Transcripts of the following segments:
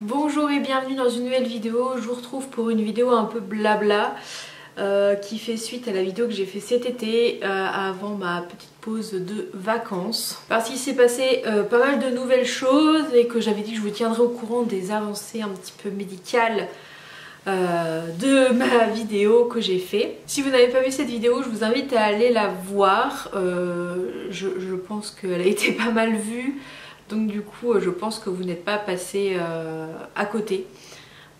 Bonjour et bienvenue dans une nouvelle vidéo. Je vous retrouve pour une vidéo un peu blabla qui fait suite à la vidéo que j'ai fait cet été avant ma petite pause de vacances. Parce qu'il s'est passé pas mal de nouvelles choses et que j'avais dit que je vous tiendrais au courant des avancées un petit peu médicales de ma vidéo que j'ai fait. Si vous n'avez pas vu cette vidéo, je vous invite à aller la voir. Je pense qu'elle a été pas mal vue. Donc du coup je pense que vous n'êtes pas passé à côté.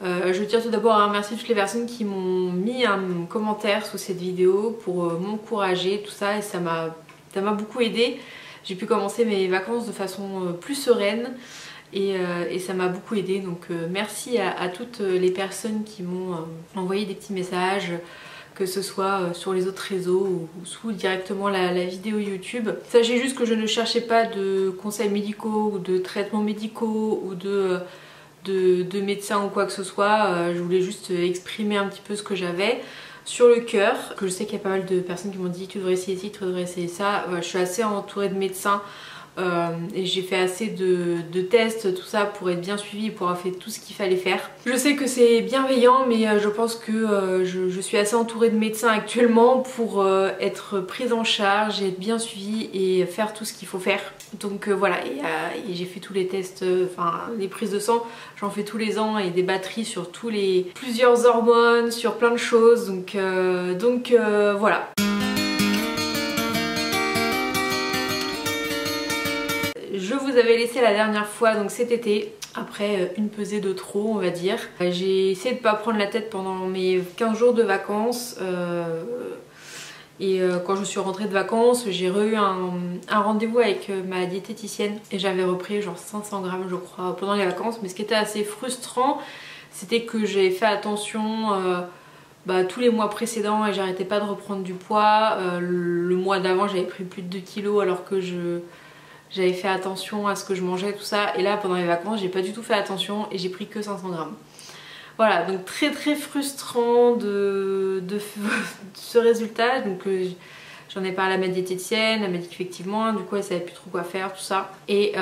Je tiens tout d'abord à remercier toutes les personnes qui m'ont mis un commentaire sous cette vidéo pour m'encourager, tout ça, et ça m'a beaucoup aidé. J'ai pu commencer mes vacances de façon plus sereine et ça m'a beaucoup aidé. Donc merci à toutes les personnes qui m'ont envoyé des petits messages, que ce soit sur les autres réseaux ou sous directement la vidéo YouTube. Sachez juste que je ne cherchais pas de conseils médicaux ou de traitements médicaux ou de médecins ou quoi que ce soit. Je voulais juste exprimer un petit peu ce que j'avais sur le cœur. Je sais qu'il y a pas mal de personnes qui m'ont dit tu devrais essayer ci, tu devrais essayer ça. Je suis assez entourée de médecins. Et j'ai fait assez de tests, tout ça, pour être bien suivie, pour avoir fait tout ce qu'il fallait faire. Je sais que c'est bienveillant, mais je pense que je suis assez entourée de médecins actuellement pour être prise en charge, être bien suivie et faire tout ce qu'il faut faire. Donc voilà, et j'ai fait tous les tests, enfin les prises de sang, j'en fais tous les ans, et des batteries sur plusieurs hormones, sur plein de choses, donc voilà. Je vous avais laissé la dernière fois, donc cet été, après une pesée de trop on va dire. J'ai essayé de ne pas prendre la tête pendant mes 15 jours de vacances. Quand je suis rentrée de vacances, j'ai eu un rendez-vous avec ma diététicienne et j'avais repris genre 500 grammes je crois pendant les vacances. Mais ce qui était assez frustrant, c'était que j'avais fait attention tous les mois précédents et j'arrêtais pas de reprendre du poids. Le mois d'avant j'avais pris plus de 2 kilos alors que j'avais fait attention à ce que je mangeais, tout ça. Et là pendant les vacances j'ai pas du tout fait attention et j'ai pris que 500 grammes. Voilà, donc très frustrant de ce résultat. Donc j'en ai parlé à ma diététicienne, elle m'a dit qu'effectivement du coup elle savait plus trop quoi faire, tout ça. Et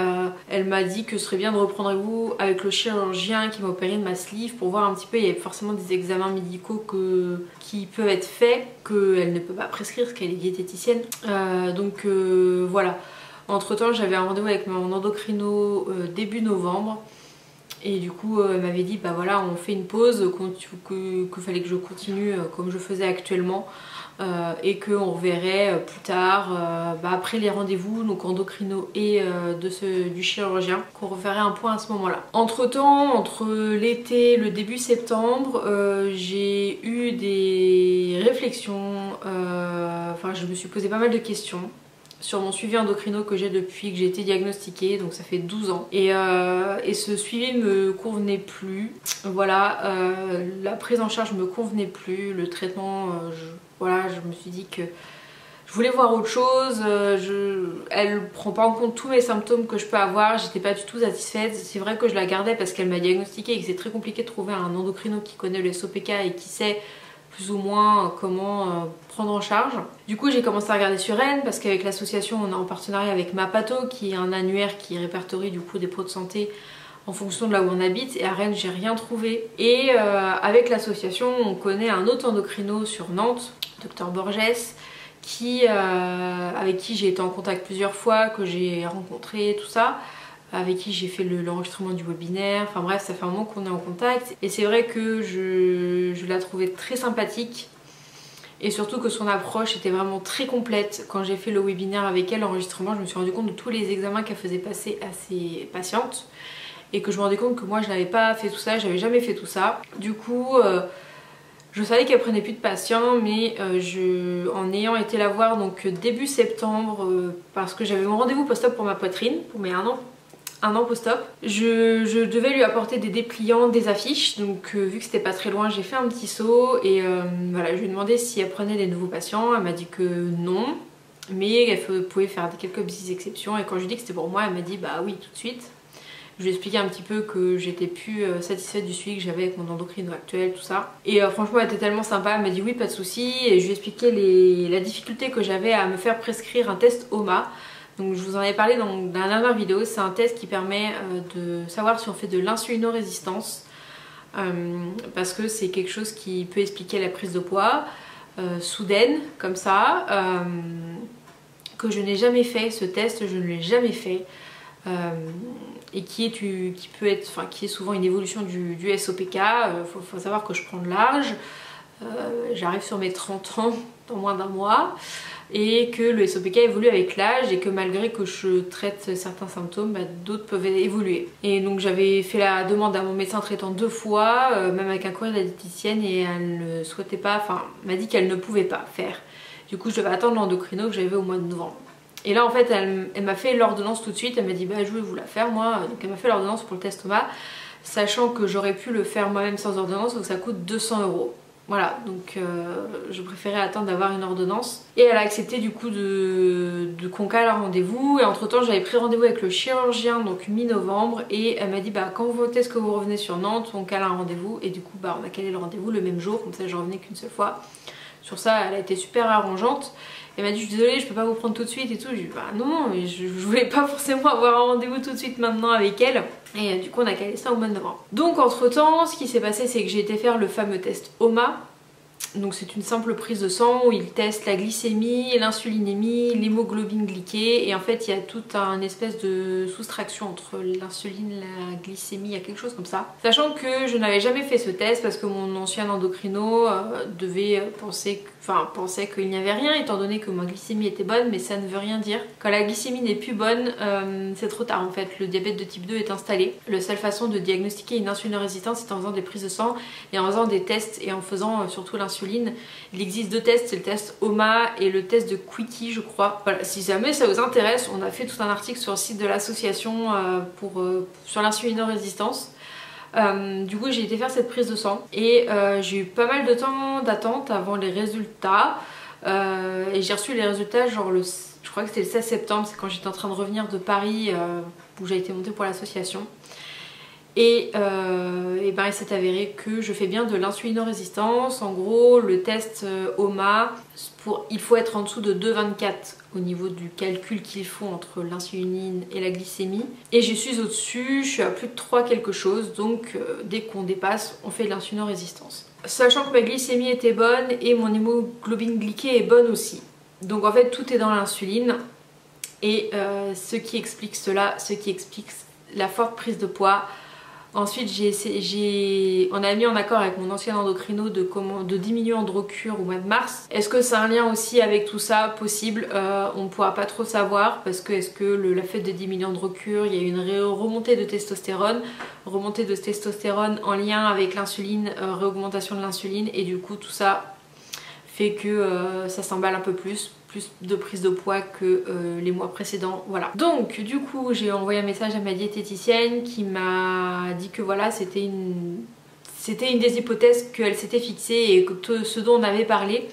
elle m'a dit que ce serait bien de reprendre vous avec le chirurgien qui m'a opéré de ma sleeve pour voir un petit peu. Il y avait forcément des examens médicaux qui peuvent être faits, qu'elle ne peut pas prescrire parce qu'elle est diététicienne. Voilà. Entre temps j'avais un rendez-vous avec mon endocrino début novembre. Et du coup elle m'avait dit bah voilà on fait une pause, qu'il fallait que je continue comme je faisais actuellement et qu'on reverrait plus tard après les rendez-vous, donc endocrino et du chirurgien, qu'on referait un point à ce moment là. Entre temps, entre l'été, le début septembre, j'ai eu des réflexions, enfin je me suis posé pas mal de questions sur mon suivi endocrino que j'ai depuis que j'ai été diagnostiquée, donc ça fait 12 ans. Et ce suivi me convenait plus. Voilà, la prise en charge me convenait plus, le traitement, voilà, je me suis dit que je voulais voir autre chose. Elle prend pas en compte tous mes symptômes que je peux avoir, j'étais pas du tout satisfaite. C'est vrai que je la gardais parce qu'elle m'a diagnostiquée et que c'est très compliqué de trouver un endocrino qui connaît le SOPK et qui sait plus ou moins comment prendre en charge. Du coup j'ai commencé à regarder sur Rennes parce qu'avec l'association on est en partenariat avec Mapato qui est un annuaire qui répertorie du coup des pros de santé en fonction de là où on habite, et à Rennes j'ai rien trouvé. Et avec l'association on connaît un autre endocrino sur Nantes, Dr Borges, avec qui j'ai été en contact plusieurs fois, que j'ai rencontré, tout ça, avec qui j'ai fait l'enregistrement du webinaire. Enfin bref, ça fait un moment qu'on est en contact et c'est vrai que je la trouvais très sympathique et surtout que son approche était vraiment très complète. Quand j'ai fait le webinaire avec elle, l'enregistrement, je me suis rendu compte de tous les examens qu'elle faisait passer à ses patientes et que je me rendais compte que moi je n'avais pas fait tout ça, j'avais jamais fait tout ça. Du coup je savais qu'elle prenait plus de patients, mais en ayant été la voir donc début septembre, parce que j'avais mon rendez-vous post-op pour ma poitrine, pour mes 1 an post-op, je devais lui apporter des dépliants, des affiches. Donc vu que c'était pas très loin, j'ai fait un petit saut et voilà, je lui ai demandé si elle prenait des nouveaux patients. Elle m'a dit que non, mais elle pouvait faire quelques petites exceptions. Et quand je lui ai dit que c'était pour moi, elle m'a dit bah oui, tout de suite. Je lui ai expliqué un petit peu que j'étais plus satisfaite du suivi que j'avais avec mon endocrino actuel, tout ça. Et franchement elle était tellement sympa, elle m'a dit oui pas de souci. Et je lui ai expliqué la difficulté que j'avais à me faire prescrire un test OMA. Donc je vous en avais parlé dans la dernière vidéo, c'est un test qui permet de savoir si on fait de l'insulinorésistance parce que c'est quelque chose qui peut expliquer la prise de poids soudaine comme ça, que je n'ai jamais fait. Ce test je ne l'ai jamais fait et qui est souvent une évolution du SOPK. Faut savoir que je prends de l'âge, j'arrive sur mes 30 ans dans moins d'un mois, et que le SOPK évolue avec l'âge et que malgré que je traite certains symptômes, d'autres peuvent évoluer. Et donc j'avais fait la demande à mon médecin traitant 2 fois, même avec un courrier de la diététicienne, et elle ne souhaitait pas, enfin m'a dit qu'elle ne pouvait pas faire. Du coup je devais attendre l'endocrino que j'avais au mois de novembre. Et là en fait elle m'a fait l'ordonnance tout de suite, elle m'a dit bah je vais vous la faire moi, donc elle m'a fait l'ordonnance pour le test Thomas, sachant que j'aurais pu le faire moi-même sans ordonnance, donc ça coûte 200 €. Voilà, donc je préférais attendre d'avoir une ordonnance. Et elle a accepté du coup de qu'on cale un rendez-vous. Et entre temps j'avais pris rendez-vous avec le chirurgien donc mi-novembre. Et elle m'a dit bah quand est-ce que vous revenez sur Nantes, on cale un rendez-vous. Et du coup bah on a calé le rendez-vous le même jour, comme ça je revenais qu'une seule fois. Sur ça elle a été super arrangeante. Elle m'a dit je suis désolée je peux pas vous prendre tout de suite et tout. Je lui ai dit bah non mais je voulais pas forcément avoir un rendez-vous tout de suite maintenant avec elle. Et du coup on a calé ça au mois de novembre. Donc entre temps ce qui s'est passé c'est que j'ai été faire le fameux test OMA. Donc c'est une simple prise de sang où il teste la glycémie, l'insulinémie, l'hémoglobine glyquée, et en fait il y a toute une espèce de soustraction entre l'insuline et la glycémie, il y a quelque chose comme ça. Sachant que je n'avais jamais fait ce test parce que mon ancien endocrino pensait qu'il n'y avait rien étant donné que ma glycémie était bonne, mais ça ne veut rien dire. Quand la glycémie n'est plus bonne, c'est trop tard en fait, le diabète de type 2 est installé. La seule façon de diagnostiquer une insulinorésistance c'est en faisant des prises de sang et en faisant des tests et en faisant surtout l'insuline. Il existe 2 tests, c'est le test OMA et le test de Quickie je crois. Voilà, si jamais ça vous intéresse, on a fait tout un article sur le site de l'association sur l'insulinorésistance. Du coup j'ai été faire cette prise de sang et j'ai eu pas mal de temps d'attente avant les résultats et j'ai reçu les résultats genre je crois que c'était le 16 septembre, c'est quand j'étais en train de revenir de Paris où j'ai été montée pour l'association. Et ben il s'est avéré que je fais bien de l'insulinorésistance. En gros le test OMA, il faut être en dessous de 2,24 au niveau du calcul qu'ils font entre l'insuline et la glycémie. Et je suis au-dessus, je suis à plus de 3 quelque chose, donc dès qu'on dépasse on fait de l'insulinorésistance. Sachant que ma glycémie était bonne et mon hémoglobine glyquée est bonne aussi. Donc en fait tout est dans l'insuline et ce qui explique cela, ce qui explique la forte prise de poids. Ensuite on a mis en accord avec mon ancien endocrino de diminuer Androcur au mois de mars. Est-ce que c'est un lien aussi avec tout ça? Possible, on ne pourra pas trop savoir parce que est-ce que la fait de diminuer Androcur, il y a une remontée de testostérone en lien avec l'insuline, réaugmentation de l'insuline, et du coup tout ça fait que ça s'emballe un peu plus de prise de poids que les mois précédents, voilà. Donc du coup j'ai envoyé un message à ma diététicienne qui m'a dit que voilà c'était une des hypothèses qu'elle s'était fixée et que ce dont on avait parlé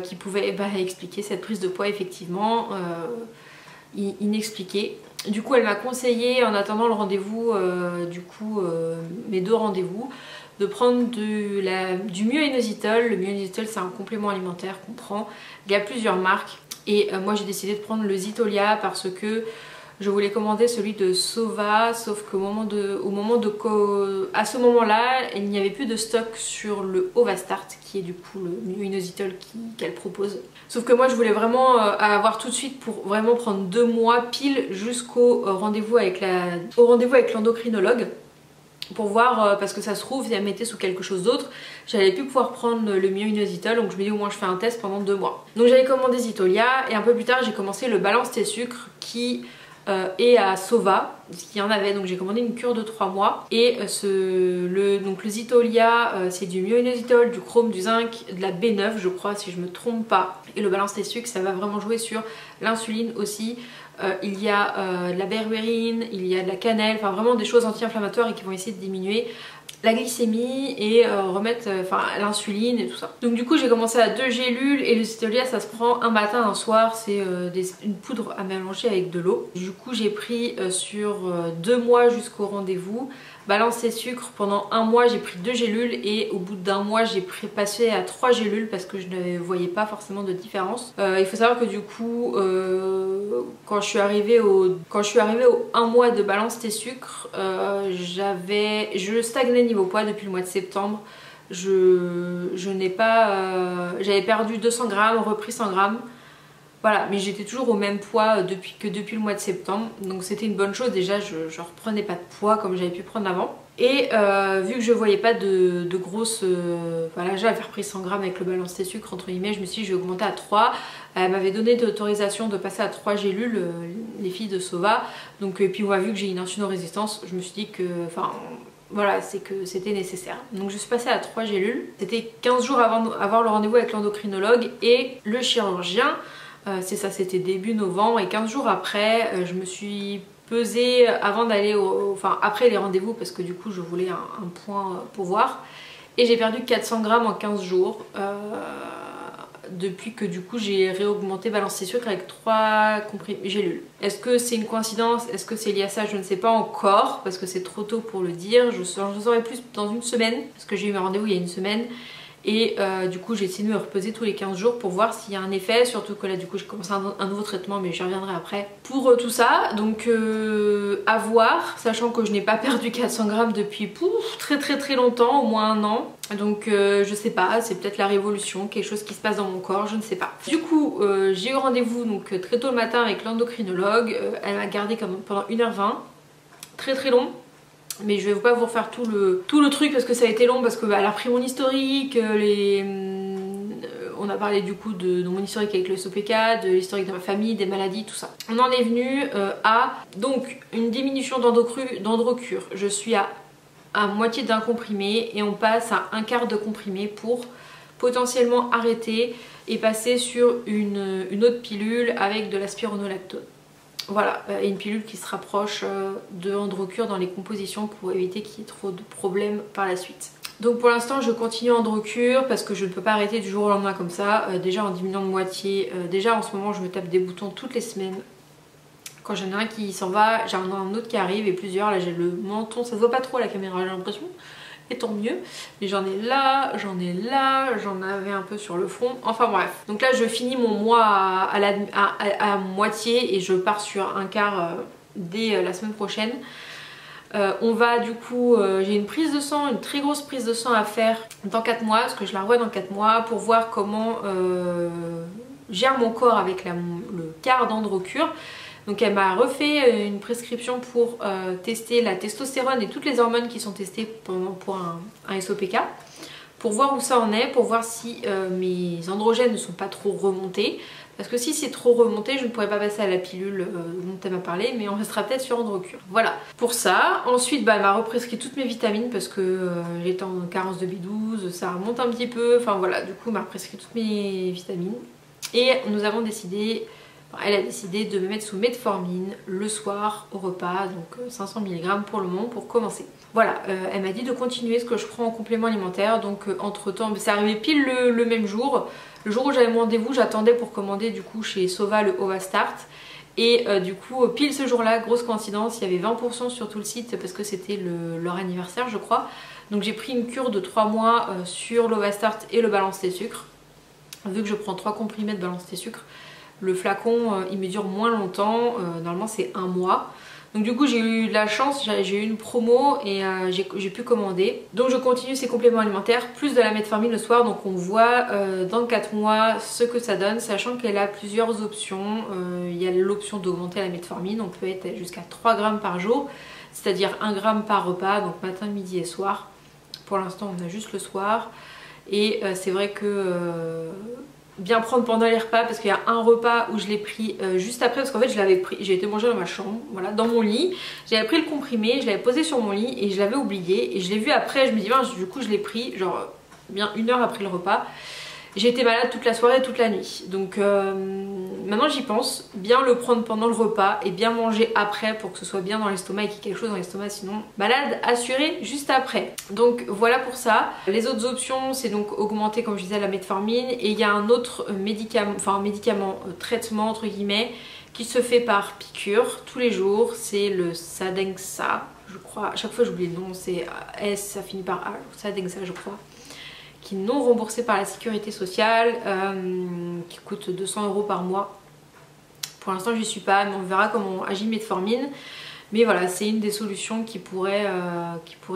qui pouvait expliquer cette prise de poids effectivement inexpliquée. Du coup elle m'a conseillé en attendant le rendez-vous, mes 2 rendez-vous, de prendre du myo-inositol. Le myo-inositol c'est un complément alimentaire qu'on prend, il y a plusieurs marques et moi j'ai décidé de prendre le Zitolia parce que je voulais commander celui de Sova, sauf qu'à ce moment-là il n'y avait plus de stock sur le Ovastart qui est du coup le myo-inositol qu'elle propose. Sauf que moi je voulais vraiment avoir tout de suite pour vraiment prendre 2 mois pile jusqu'au rendez-vous avec l'endocrinologue. Pour voir, parce que ça se trouve si elle mettait sous quelque chose d'autre, j'allais plus pouvoir prendre le myo-inositol, donc je me dis au moins je fais un test pendant 2 mois. Donc j'avais commandé Zitolia et un peu plus tard j'ai commencé le balance tes sucres qui est à Sova, qu'il y en avait, donc j'ai commandé une cure de 3 mois. Et le Zitolia c'est du myo-inositol, du chrome, du zinc, de la B9 je crois si je me trompe pas. Et le balance tes sucres ça va vraiment jouer sur l'insuline aussi. Il y a de la berberine, il y a de la cannelle, enfin vraiment des choses anti-inflammatoires et qui vont essayer de diminuer la glycémie et remettre l'insuline et tout ça. Donc du coup j'ai commencé à 2 gélules et le Zitolia ça se prend un matin, un soir, c'est une poudre à mélanger avec de l'eau. Du coup j'ai pris sur 2 mois jusqu'au rendez-vous balance tes sucres. Pendant un mois j'ai pris 2 gélules et au bout d'un mois j'ai passé à 3 gélules parce que je ne voyais pas forcément de différence. Il faut savoir que du coup quand je suis arrivée au 1 mois de balance tes sucres, je stagnais niveau poids depuis le mois de septembre. J'avais perdu 200 grammes, repris 100 grammes. Voilà, mais j'étais toujours au même poids depuis le mois de septembre, donc c'était une bonne chose. Déjà je reprenais pas de poids comme j'avais pu prendre avant. Et vu que je voyais pas de grosses... voilà, j'avais repris 100 grammes avec le balance tes sucres entre guillemets, je me suis dit je vais augmenter à 3. Elle m'avait donné l'autorisation de passer à 3 gélules, les filles de Sova. Donc, et puis on a vu que j'ai une insulino-résistance, je me suis dit que... Enfin, voilà, c'est que c'était nécessaire. Donc je suis passée à 3 gélules. C'était 15 jours avant d'avoir le rendez-vous avec l'endocrinologue et le chirurgien. C'est ça, c'était début novembre et 15 jours après, je me suis pesée avant d'aller enfin après les rendez-vous parce que du coup je voulais un point pour voir. Et j'ai perdu 400 grammes en 15 jours depuis que du coup j'ai réaugmenté balance tes sucres avec 3 gélules. Est-ce que c'est une coïncidence? Est-ce que c'est lié à ça? Je ne sais pas encore parce que c'est trop tôt pour le dire. Je saurai plus dans une semaine parce que j'ai eu mes rendez-vous il y a une semaine. Et du coup j'ai essayé de me reposer tous les 15 jours pour voir s'il y a un effet, surtout que là du coup j'ai commencé un nouveau traitement mais j'y reviendrai après pour tout ça. Donc à voir, sachant que je n'ai pas perdu 400 grammes depuis très longtemps, au moins 1 an. Donc je sais pas, c'est peut-être la révolution, quelque chose qui se passe dans mon corps, je ne sais pas. Du coup j'ai eu rendez-vous donc très tôt le matin avec l'endocrinologue. Elle m'a gardé pendant 1h20, très long. Mais je vais pas vous refaire tout le truc parce que ça a été long, parce que elle a repris mon historique, on a parlé du coup de mon historique avec le SOPK, de l'historique de ma famille, des maladies, tout ça. On en est venu à donc une diminution d'androcure. Je suis à moitié d'un comprimé et on passe à 1/4 de comprimé pour potentiellement arrêter et passer sur une autre pilule avec de la spironolactone. Voilà, et une pilule qui se rapproche de Androcure dans les compositions pour éviter qu'il y ait trop de problèmes par la suite. Donc pour l'instant je continue Androcure parce que je ne peux pas arrêter du jour au lendemain comme ça, déjà en diminuant de moitié. Déjà en ce moment je me tape des boutons toutes les semaines. Quand j'en ai un qui s'en va, j'en ai un autre qui arrive et plusieurs. Là j'ai le menton, ça se voit pas trop à la caméra j'ai l'impression. Et tant mieux, mais j'en ai là, j'en avais un peu sur le front, enfin bref. Donc là je finis mon mois à moitié et je pars sur 1/4 dès la semaine prochaine. On va du coup, j'ai une prise de sang, une très grosse prise de sang à faire dans 4 mois, parce que je la revois dans 4 mois pour voir comment gère mon corps avec le quart d'Androcure. Donc elle m'a refait une prescription pour tester la testostérone et toutes les hormones qui sont testées pour un SOPK, pour voir où ça en est, pour voir si mes androgènes ne sont pas trop remontés. Parce que si c'est trop remonté, je ne pourrais pas passer à la pilule dont elle m'a parlé, mais on restera peut-être sur Androcure. Voilà pour ça. Ensuite, elle m'a represcrit toutes mes vitamines parce que j'étais en carence de B12, ça remonte un petit peu. Enfin voilà, du coup, elle m'a represcrit toutes mes vitamines. Et nous avons décidé... Elle a décidé de me mettre sous metformine le soir au repas, donc 500 mg pour le moment pour commencer. Voilà, elle m'a dit de continuer ce que je prends en complément alimentaire, donc entre temps, c'est arrivé pile le même jour. Le jour où j'avais mon rendez-vous, j'attendais pour commander du coup chez Sova le Ovastart. Et du coup, pile ce jour-là, grosse coïncidence, il y avait 20% sur tout le site parce que c'était leur anniversaire je crois. Donc j'ai pris une cure de 3 mois sur l'Ovastart et le balance tes sucres. Vu que je prends 3 comprimés de balance tes sucres, le flacon il me dure moins longtemps, normalement c'est 1 mois. Donc du coup j'ai eu de la chance, j'ai eu une promo et j'ai pu commander. Donc je continue ces compléments alimentaires plus de la metformine le soir. Donc on voit dans 4 mois ce que ça donne, sachant qu'elle a plusieurs options. Il y a l'option d'augmenter la metformine, on peut être jusqu'à 3 grammes par jour, c'est-à-dire 1 gramme par repas, donc matin, midi et soir. Pour l'instant on a juste le soir. Et c'est vrai que... bien prendre pendant les repas, parce qu'il y a un repas où je l'ai pris juste après, parce qu'en fait je l'avais pris, j'ai été manger dans ma chambre, voilà, dans mon lit, j'avais pris le comprimé, je l'avais posé sur mon lit et je l'avais oublié, et je l'ai vu après, je me dis mince, du coup je l'ai pris genre bien 1 heure après le repas. J'ai été malade toute la soirée et toute la nuit, donc maintenant j'y pense, bien le prendre pendant le repas et bien manger après pour que ce soit bien dans l'estomac et qu'il y ait quelque chose dans l'estomac, sinon malade assurée juste après. Donc voilà pour ça. Les autres options c'est donc augmenter comme je disais la metformine, et il y a un autre médicament, enfin un médicament traitement entre guillemets qui se fait par piqûre tous les jours, c'est le Sadenxa. je crois, à chaque fois j'oublie le nom, c'est S, ça finit par A, ça Dexa je crois, qui est non remboursé par la sécurité sociale, qui coûte 200 € par mois. Pour l'instant j'y suis pas, mais on verra comment agit Metformine. Mais voilà, c'est une des solutions qui pourrait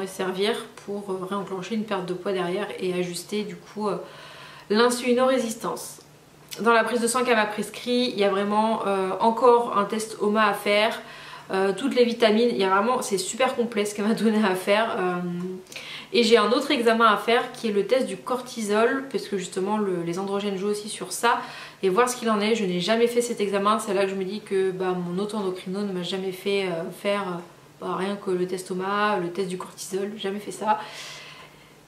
servir pour réenclencher une perte de poids derrière et ajuster du coup l'insulinorésistance. Dans la prise de sang qu'elle m'a prescrit, il y a vraiment encore un test OMA à faire, toutes les vitamines, il y a vraiment, c'est super complet ce qu'elle m'a donné à faire. Et j'ai un autre examen à faire qui est le test du cortisol, parce que justement les androgènes jouent aussi sur ça, et voir ce qu'il en est. Je n'ai jamais fait cet examen, c'est là que je me dis que mon auto-endocrino ne m'a jamais fait faire rien que le test OMA, le test du cortisol, jamais fait ça.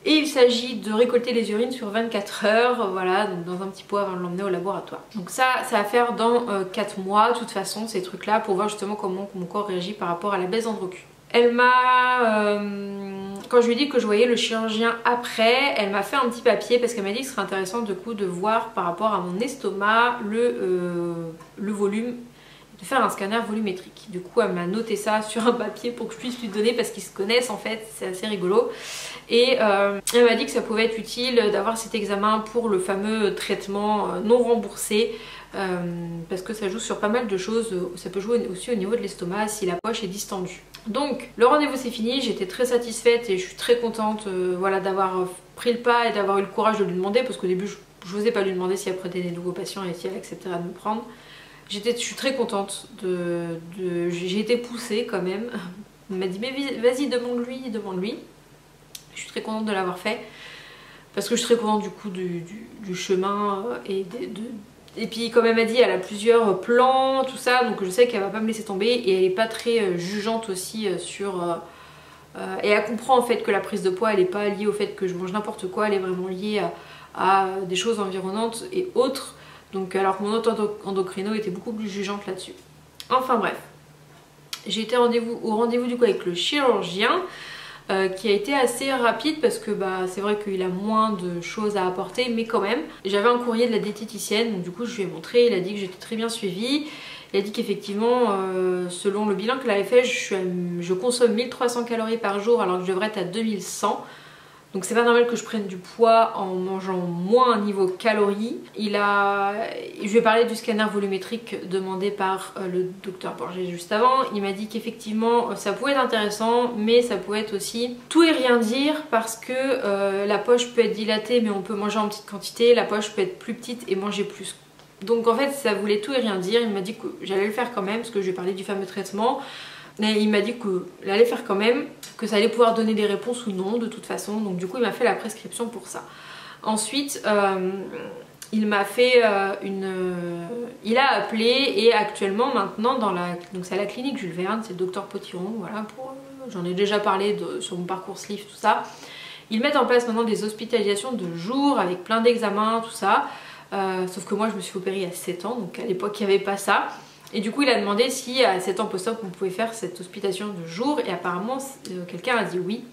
Et il s'agit de récolter les urines sur 24 heures, voilà, donc dans un petit pot avant de l'emmener au laboratoire. Donc ça à faire dans 4 mois, de toute façon, ces trucs-là, pour voir justement comment mon corps réagit par rapport à la baisse d'androcu. Elle m'a... quand je lui ai dit que je voyais le chirurgien après, elle m'a fait un petit papier parce qu'elle m'a dit que ce serait intéressant du coup de voir par rapport à mon estomac le volume, de faire un scanner volumétrique. Du coup elle m'a noté ça sur un papier pour que je puisse lui donner parce qu'ils se connaissent en fait, c'est assez rigolo. Et elle m'a dit que ça pouvait être utile d'avoir cet examen pour le fameux traitement non remboursé. Parce que ça joue sur pas mal de choses, ça peut jouer aussi au niveau de l'estomac si la poche est distendue. Donc le rendez-vous c'est fini, j'étais très satisfaite et je suis très contente voilà, d'avoir pris le pas et d'avoir eu le courage de lui demander, parce qu'au début je n'osais pas lui demander si elle prenait des nouveaux patients et si elle accepterait de me prendre. Je suis très contente, j'ai été poussée quand même. On m'a dit mais vas-y demande-lui, demande-lui. Je suis très contente de l'avoir fait parce que je suis très contente du coup du chemin et puis comme elle m'a dit, elle a plusieurs plans, tout ça, donc je sais qu'elle va pas me laisser tomber et elle est pas très jugeante aussi sur... et elle comprend en fait que la prise de poids elle est pas liée au fait que je mange n'importe quoi, elle est vraiment liée à des choses environnantes et autres. Donc alors que mon autre endocrino était beaucoup plus jugeante là-dessus. Enfin bref, j'ai été au rendez-vous du coup avec le chirurgien. Qui a été assez rapide parce que c'est vrai qu'il a moins de choses à apporter, mais quand même j'avais un courrier de la diététicienne, donc du coup je lui ai montré, il a dit que j'étais très bien suivie. Il a dit qu'effectivement selon le bilan qu'il avait fait, je consomme 1300 calories par jour alors que je devrais être à 2100. Donc c'est pas normal que je prenne du poids en mangeant moins niveau calories. Je lui ai parlé du scanner volumétrique demandé par le docteur Borgé juste avant. Il m'a dit qu'effectivement ça pouvait être intéressant, mais ça pouvait être aussi tout et rien dire, parce que la poche peut être dilatée mais on peut manger en petite quantité, la poche peut être plus petite et manger plus. Donc en fait ça voulait tout et rien dire. Il m'a dit que j'allais le faire quand même parce que je lui ai parlé du fameux traitement. Mais il m'a dit qu'il allait faire quand même, que ça allait pouvoir donner des réponses ou non de toute façon. Donc du coup il m'a fait la prescription pour ça. Ensuite il m'a fait il a appelé et actuellement maintenant donc c'est à la clinique Jules Verne, c'est le docteur Potiron, voilà, j'en ai déjà parlé sur mon parcours Sleeve, tout ça. Ils mettent en place maintenant des hospitalisations de jour avec plein d'examens, tout ça. Sauf que moi je me suis opérée à 7 ans, donc à l'époque il n'y avait pas ça. Et du coup il a demandé si à 7 ans post-op on pouvait faire cette hospitalisation de jour, et apparemment quelqu'un a dit oui.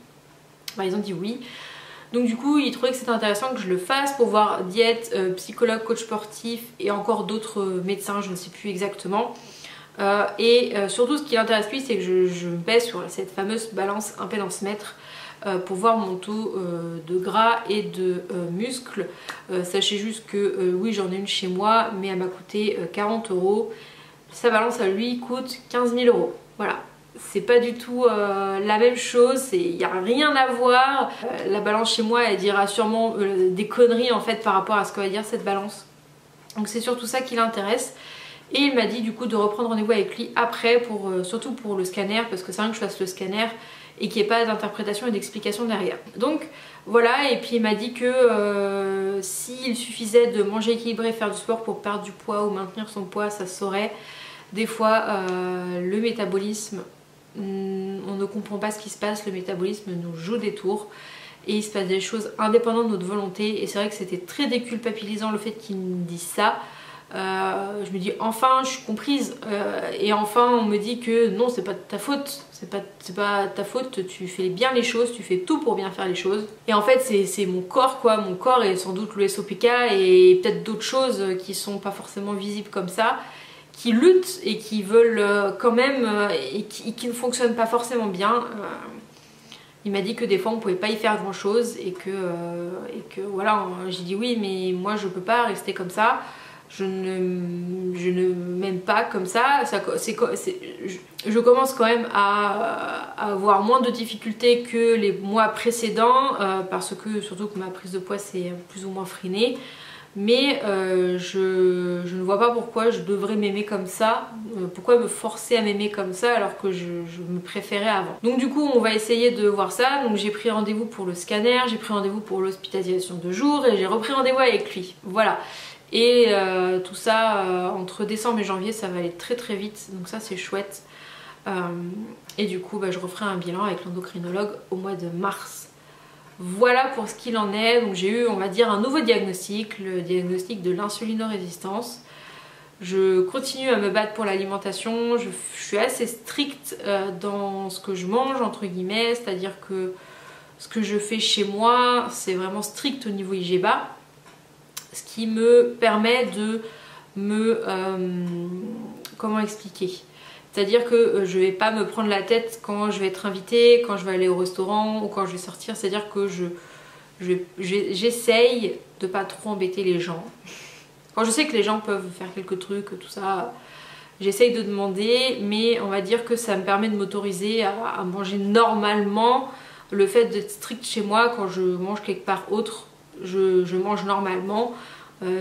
Enfin, ils ont dit oui. Donc du coup il trouvait que c'était intéressant que je le fasse pour voir diète, psychologue, coach sportif et encore d'autres médecins, je ne sais plus exactement. Surtout ce qui l'intéresse lui, c'est que je me pèse sur cette fameuse balance impédance mètre pour voir mon taux de gras et de muscles. Sachez juste que oui j'en ai une chez moi, mais elle m'a coûté 40 €. Sa balance à lui coûte 15 000 €. Voilà, c'est pas du tout la même chose, il n'y a rien à voir. La balance chez moi elle dira sûrement des conneries en fait par rapport à ce que va dire cette balance. Donc c'est surtout ça qui l'intéresse. Et il m'a dit du coup de reprendre rendez-vous avec lui après, surtout pour le scanner, parce que c'est rien que je fasse le scanner et qu'il n'y ait pas d'interprétation et d'explication derrière. Donc voilà, et puis il m'a dit que s'il suffisait de manger équilibré, faire du sport pour perdre du poids ou maintenir son poids, ça se saurait. Des fois le métabolisme, on ne comprend pas ce qui se passe, le métabolisme nous joue des tours et il se passe des choses indépendantes de notre volonté. Et c'est vrai que c'était très déculpabilisant le fait qu'il me dise ça. Je me dis enfin je suis comprise, et enfin on me dit que non, c'est pas de ta faute, c'est pas ta faute, tu fais bien les choses, tu fais tout pour bien faire les choses. Et en fait c'est mon corps quoi, mon corps est sans doute le SOPK et peut-être d'autres choses qui sont pas forcément visibles comme ça. qui luttent et qui veulent quand même et qui ne fonctionnent pas forcément bien. Il m'a dit que des fois on pouvait pas y faire grand chose et que voilà, j'ai dit oui mais moi je peux pas rester comme ça, je ne m'aime pas comme ça, je commence quand même à avoir moins de difficultés que les mois précédents parce que surtout que ma prise de poids s'est plus ou moins freinée. Mais je ne vois pas pourquoi je devrais m'aimer comme ça, pourquoi me forcer à m'aimer comme ça alors que je me préférais avant. Donc du coup on va essayer de voir ça. Donc j'ai pris rendez-vous pour le scanner, j'ai pris rendez-vous pour l'hospitalisation de jour et j'ai repris rendez-vous avec lui. Voilà. Et tout ça entre décembre et janvier ça va aller très très vite, donc ça c'est chouette. Et du coup je referai un bilan avec l'endocrinologue au mois de mars. Voilà pour ce qu'il en est. Donc j'ai eu, on va dire, un nouveau diagnostic, le diagnostic de l'insulinorésistance. Je continue à me battre pour l'alimentation, je suis assez stricte dans ce que je mange entre guillemets, c'est-à-dire que ce que je fais chez moi c'est vraiment strict au niveau IGBA, ce qui me permet de me... comment expliquer ? C'est-à-dire que je vais pas me prendre la tête quand je vais être invitée, quand je vais aller au restaurant ou quand je vais sortir. C'est-à-dire que j'essaye de pas trop embêter les gens. Quand je sais que les gens peuvent faire quelques trucs, tout ça, j'essaye de demander. Mais on va dire que ça me permet de m'autoriser à manger normalement. Le fait d'être strict chez moi, quand je mange quelque part autre, je mange normalement.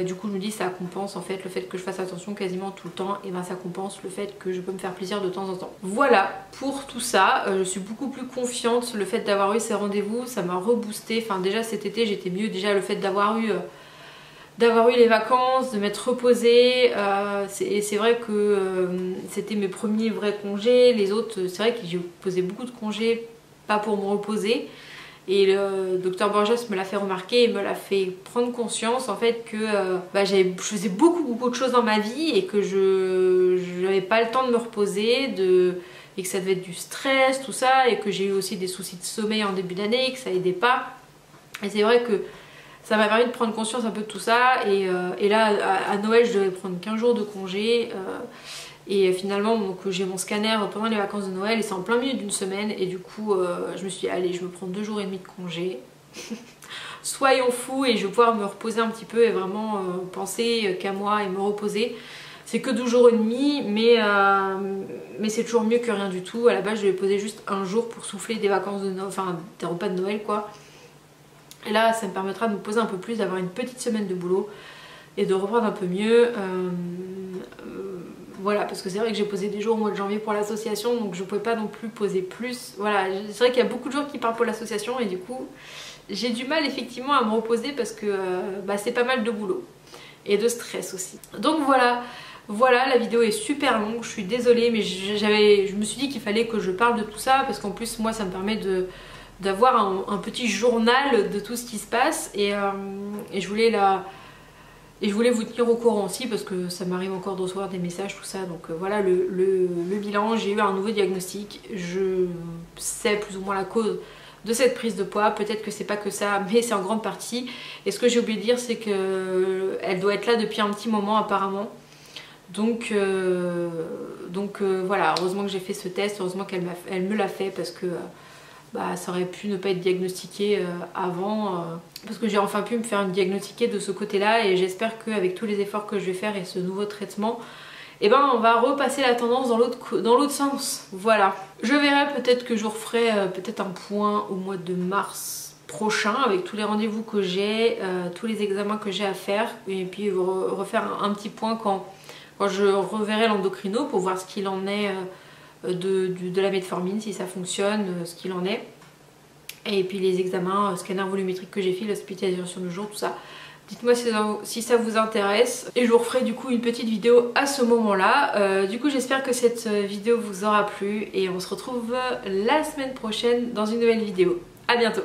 Du coup je me dis ça compense en fait le fait que je fasse attention quasiment tout le temps, et ben ça compense le fait que je peux me faire plaisir de temps en temps. Voilà pour tout ça, je suis beaucoup plus confiante, le fait d'avoir eu ces rendez-vous ça m'a reboosté, enfin déjà cet été j'étais mieux, déjà le fait d'avoir eu les vacances, de m'être reposée, et c'est vrai que c'était mes premiers vrais congés, les autres c'est vrai que j'ai posé beaucoup de congés pas pour me reposer. Et le docteur Borges me l'a fait remarquer et me l'a fait prendre conscience en fait que je faisais beaucoup de choses dans ma vie et que je n'avais pas le temps de me reposer, et que ça devait être du stress, tout ça, et que j'ai eu aussi des soucis de sommeil en début d'année, que ça aidait pas. Et c'est vrai que ça m'a permis de prendre conscience un peu de tout ça. Et là à Noël je devais prendre 15 jours de congé. Et finalement j'ai mon scanner pendant les vacances de Noël et c'est en plein milieu d'une semaine et du coup je me suis dit allez je me prends 2 jours et demi de congé. Soyons fous et je vais pouvoir me reposer un petit peu et vraiment penser qu'à moi et me reposer. C'est que 12 jours et demi mais c'est toujours mieux que rien du tout. À la base je devais poser juste un jour pour souffler des vacances de Noël, enfin des repas de Noël quoi. Et là ça me permettra de me poser un peu plus, d'avoir une petite semaine de boulot et de reprendre un peu mieux. Voilà, parce que c'est vrai que j'ai posé des jours au mois de janvier pour l'association, donc je pouvais pas non plus poser plus. Voilà, c'est vrai qu'il y a beaucoup de jours qui partent pour l'association et du coup j'ai du mal effectivement à me reposer parce que c'est pas mal de boulot et de stress aussi. Donc voilà, la vidéo est super longue, je suis désolée mais je me suis dit qu'il fallait que je parle de tout ça parce qu'en plus moi ça me permet d'avoir un petit journal de tout ce qui se passe et je voulais vous tenir au courant aussi parce que ça m'arrive encore de recevoir des messages, tout ça. Donc voilà le bilan, j'ai eu un nouveau diagnostic. Je sais plus ou moins la cause de cette prise de poids. Peut-être que c'est pas que ça, mais c'est en grande partie. Et ce que j'ai oublié de dire, c'est qu'elle doit être là depuis un petit moment apparemment. Donc voilà, heureusement que j'ai fait ce test, heureusement qu'elle me l'a fait parce que... ça aurait pu ne pas être diagnostiqué avant parce que j'ai enfin pu me faire diagnostiquer de ce côté là et j'espère qu'avec tous les efforts que je vais faire et ce nouveau traitement on va repasser la tendance dans l'autre sens. Voilà, je verrai, peut-être que je vous referai peut-être un point au mois de mars prochain avec tous les rendez-vous que j'ai, tous les examens que j'ai à faire et puis refaire un petit point quand je reverrai l'endocrino pour voir ce qu'il en est de la metformine, si ça fonctionne, ce qu'il en est. Et puis les examens, scanner volumétrique que j'ai fait, l'hospitalisation de jour, tout ça. Dites-moi si ça vous intéresse. Et je vous referai du coup une petite vidéo à ce moment-là. Du coup j'espère que cette vidéo vous aura plu et on se retrouve la semaine prochaine dans une nouvelle vidéo. À bientôt.